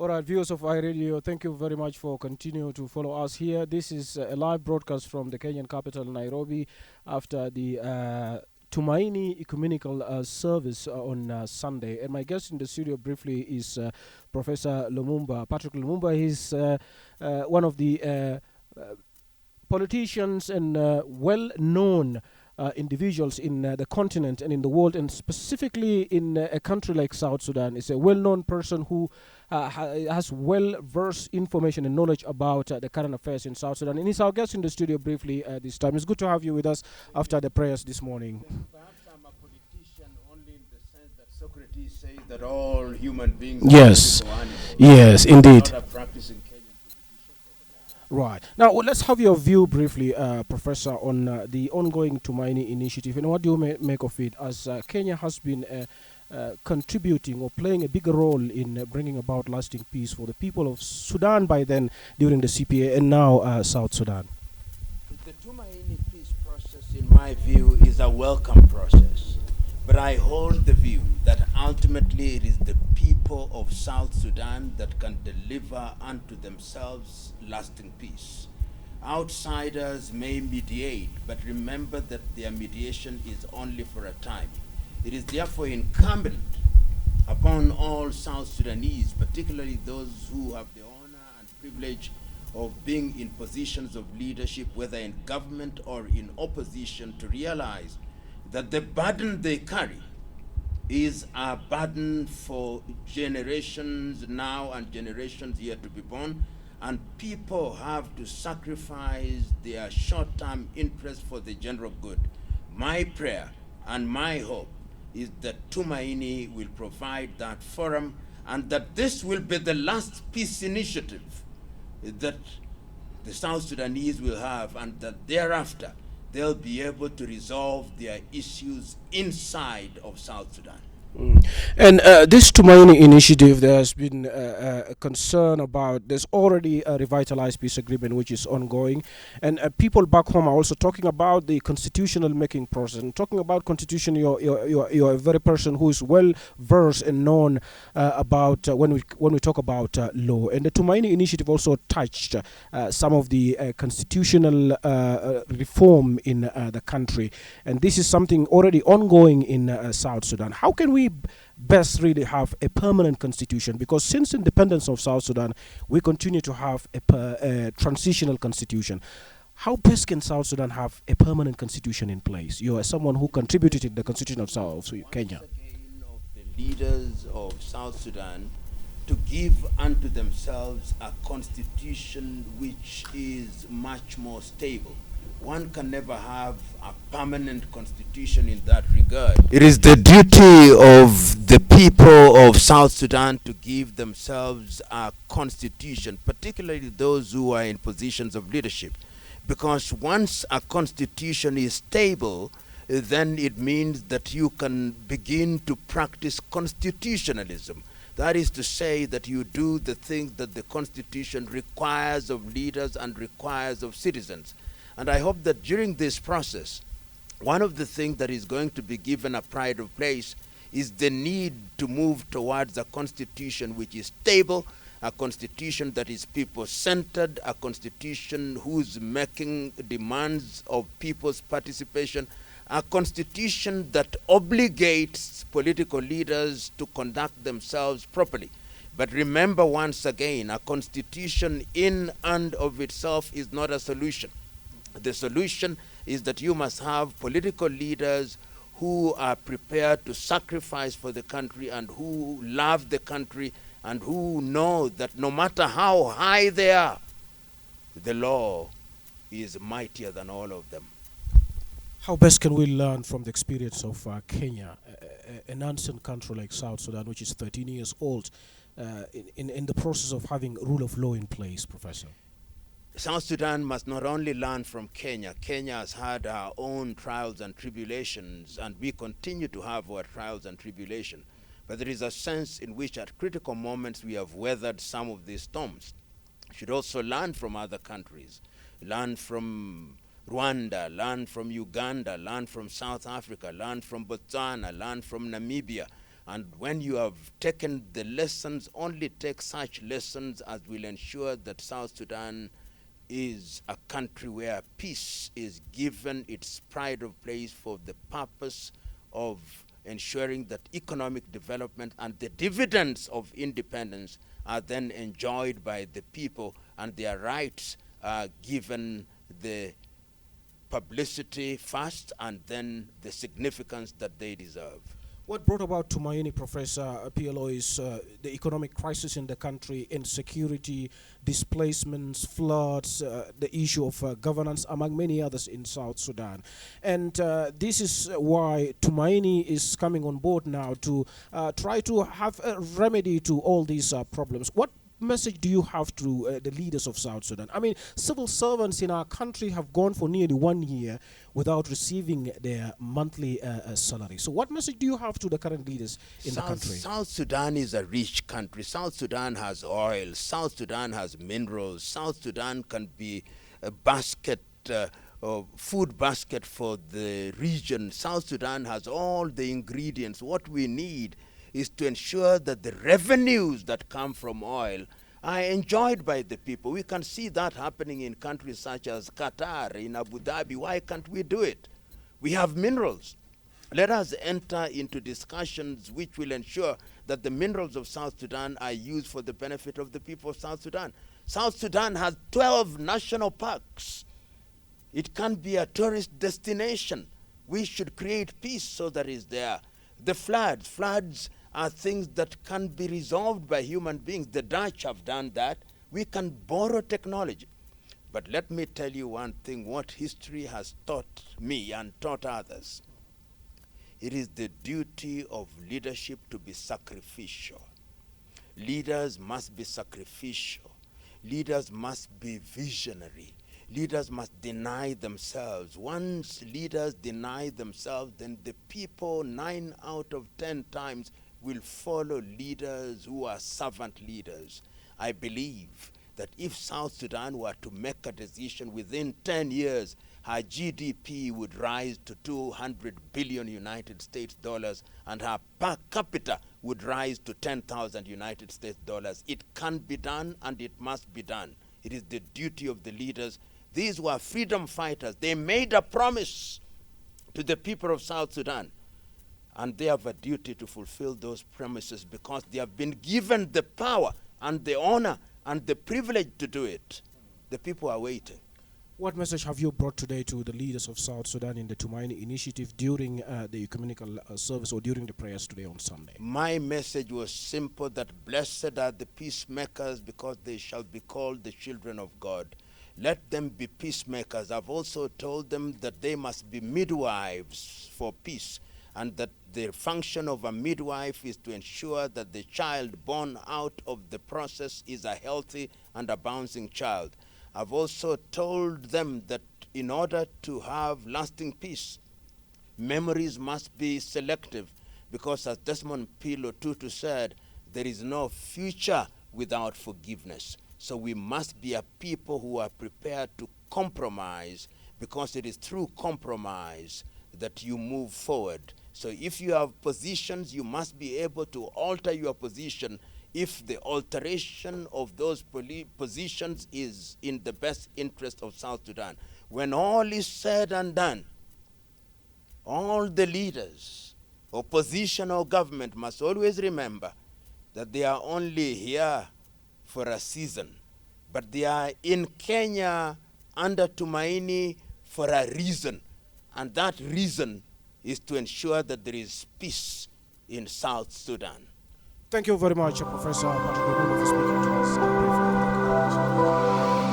All right, viewers of iRadio, thank you very much for continuing to follow us here. This is a live broadcast from the Kenyan capital, Nairobi, after the Tumaini Ecumenical Service on Sunday. And my guest in the studio briefly is Professor Lumumba, Patrick Lumumba. He's one of the politicians and well-known individuals in the continent and in the world, and specifically in a country like South Sudan. Is a well-known person who has well-versed information and knowledge about the current affairs in South Sudan. And he's our guest in the studio briefly this time. It's good to have you with us after the prayers this morning. Perhaps I'm a politician only in the sense that Socrates says that all human beings Yes. are political animals. Yes, indeed. Not a practicing Kenyan politician for the now. Right. Now, let's have your view briefly, Professor, on the ongoing Tumaini initiative, and what do you make of it, as Kenya has been contributing or playing a bigger role in bringing about lasting peace for the people of Sudan by then during the CPA and now South Sudan? The Tumaini peace process, in my view, is a welcome process. But I hold the view that ultimately it is the people of South Sudan that can deliver unto themselves lasting peace. Outsiders may mediate, but remember that their mediation is only for a time. It is therefore incumbent upon all South Sudanese, particularly those who have the honor and privilege of being in positions of leadership, whether in government or in opposition, to realize that the burden they carry is a burden for generations now and generations yet to be born, and people have to sacrifice their short-term interest for the general good. My prayer and my hope is that Tumaini will provide that forum, and that this will be the last peace initiative that the South Sudanese will have, and that thereafter they'll be able to resolve their issues inside of South Sudan. And this Tumaini initiative, there has been a concern about, there's already a revitalized peace agreement which is ongoing, and people back home are also talking about the constitutional making process. And talking about constitution, you're a very person who is well versed and known about when we talk about law. And the Tumaini initiative also touched some of the constitutional reform in the country, and this is something already ongoing in South Sudan. How can we best really have a permanent constitution? Because since independence of South Sudan, we continue to have a transitional constitution. How best can South Sudan have a permanent constitution in place? You are someone who contributed in the constitution of South Kenya. Once again, of the leaders of South Sudan to give unto themselves a constitution which is much more stable. One can never have a permanent constitution in that regard. It is the duty of the people of South Sudan to give themselves a constitution, particularly those who are in positions of leadership. Because once a constitution is stable, then it means that you can begin to practice constitutionalism. That is to say that you do the things that the constitution requires of leaders and requires of citizens. And I hope that during this process, one of the things that is going to be given a pride of place is the need to move towards a constitution which is stable, a constitution that is people-centered, a constitution whose making demands of people's participation, a constitution that obligates political leaders to conduct themselves properly. But remember once again, a constitution in and of itself is not a solution. The solution is that you must have political leaders who are prepared to sacrifice for the country and who love the country and who know that no matter how high they are, the law is mightier than all of them. How best can we learn from the experience of Kenya, an ancient country like South Sudan, which is 13 years old, in the process of having rule of law in place, Professor? South Sudan must not only learn from Kenya. Kenya has had our own trials and tribulations, and we continue to have our trials and tribulations. But there is a sense in which at critical moments we have weathered some of these storms. We should also learn from other countries, learn from Rwanda, learn from Uganda, learn from South Africa, learn from Botswana, learn from Namibia, And when you have taken the lessons, only take such lessons as will ensure that South Sudan is a country where peace is given its pride of place for the purpose of ensuring that economic development and the dividends of independence are then enjoyed by the people, and their rights are given the publicity first and then the significance that they deserve. What brought about Tumaini, Professor PLO, is the economic crisis in the country, insecurity, displacements, floods, the issue of governance, among many others in South Sudan. And this is why Tumaini is coming on board now to try to have a remedy to all these problems. What message do you have to the leaders of South Sudan? I mean, civil servants in our country have gone for nearly 1 year without receiving their monthly salary. So what message do you have to the current leaders in the country? South Sudan is a rich country. South Sudan has oil. South Sudan has minerals. South Sudan can be a basket, food basket for the region. South Sudan has all the ingredients. What we need is to ensure that the revenues that come from oil are enjoyed by the people. We can see that happening in countries such as Qatar, in Abu Dhabi. Why can't we do it? We have minerals. Let us enter into discussions which will ensure that the minerals of South Sudan are used for the benefit of the people of South Sudan. South Sudan has 12 national parks. It can be a tourist destination. We should create peace so that is there. The floods are things that can be resolved by human beings. The Dutch have done that. We can borrow technology. But let me tell you one thing, what history has taught me and taught others. It is the duty of leadership to be sacrificial. Leaders must be sacrificial. Leaders must be visionary. Leaders must deny themselves. Once leaders deny themselves, then the people 9 out of 10 times will follow leaders who are servant leaders. I believe that if South Sudan were to make a decision within 10 years, her GDP would rise to 200 billion United States dollars and her per capita would rise to 10,000 United States dollars. It can be done and it must be done. It is the duty of the leaders. These were freedom fighters. They made a promise to the people of South Sudan, and they have a duty to fulfill those promises because they have been given the power and the honor and the privilege to do it. The people are waiting. What message have you brought today to the leaders of South Sudan in the Tumaini initiative during the ecumenical service or during the prayers today on Sunday? My message was simple, that blessed are the peacemakers because they shall be called the children of God. Let them be peacemakers. I've also told them that they must be midwives for peace, and that the function of a midwife is to ensure that the child born out of the process is a healthy and a bouncing child. I've also told them that in order to have lasting peace, memories must be selective, because as Desmond Tutu said, there is no future without forgiveness. So we must be a people who are prepared to compromise, because it is through compromise that you move forward. So if you have positions, you must be able to alter your position if the alteration of those positions is in the best interest of South Sudan. When all is said and done, all the leaders, opposition or government, must always remember that they are only here for a season, but they are in Kenya under Tumaini for a reason, and that reason is to ensure that there is peace in South Sudan. Thank you very much, Professor Patrick, for speaking to us.